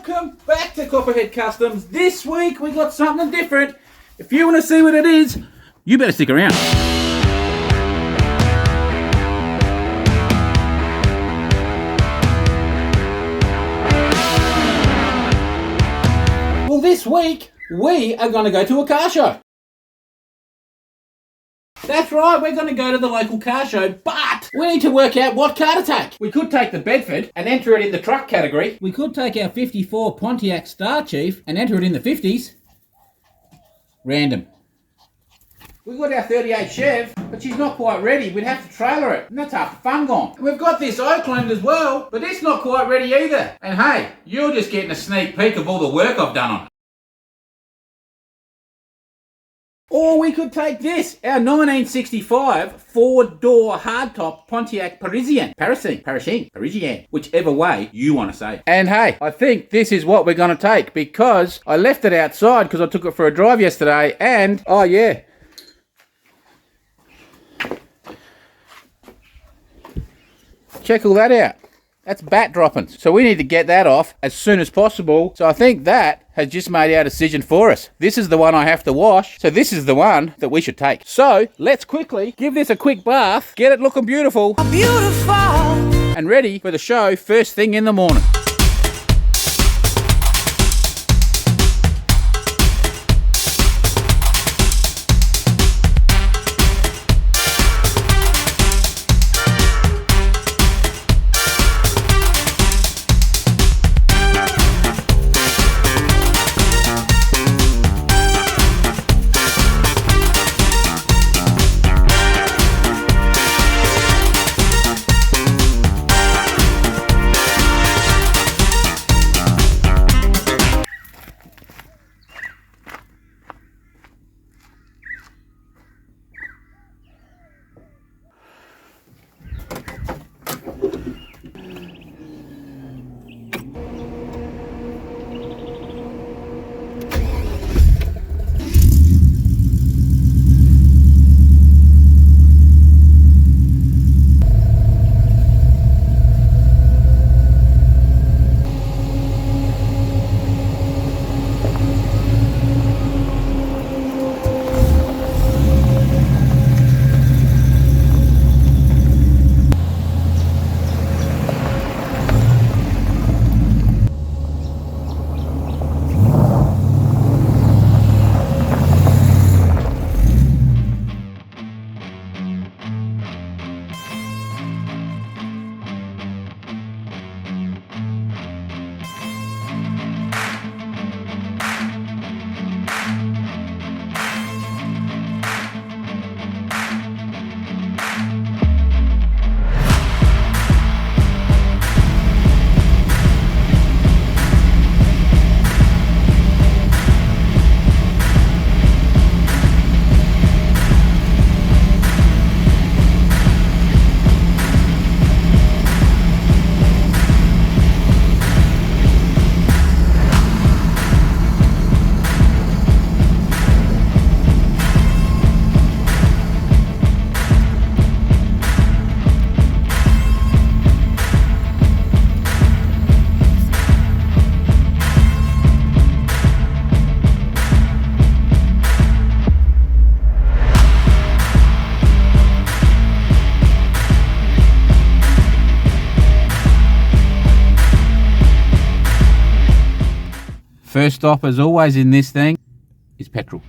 Welcome back to Copperhead Customs. This week we got something different. If you want to see what it is, you better stick around. Well, this week we are going to go to a car show. That's right, we're going to go to the local car show, but we need to work out what car to take. We could take the Bedford and enter it in the truck category. We could take our 54 Pontiac Star Chief and enter it in the 50s. Random. We got our 38 Chev, but she's not quite ready. We'd have to trailer it, and that's half the fun gone. We've got this Oakland as well, but it's not quite ready either. And hey, you're just getting a sneak peek of all the work I've done on it. Or we could take this, our 1965 four-door hardtop Pontiac Parisienne. Parisienne, whichever way you want to say it. And hey, I think this is what we're going to take because I left it outside because I took it for a drive yesterday and, oh yeah. Check all that out. That's bat droppings. So we need to get that off as soon as possible. So I think that has just made our decision for us. This is the one I have to wash. So this is the one that we should take. So let's quickly give this a quick bath, get it looking beautiful. Beautiful. And ready for the show first thing in the morning. First stop, as always in this thing, is petrol.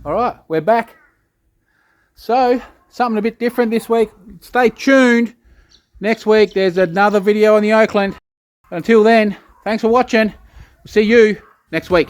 Alright, we're back. So, something a bit different this week. Stay tuned. Next week there's another video on the Oakland. Until then, thanks for watching. See you next week.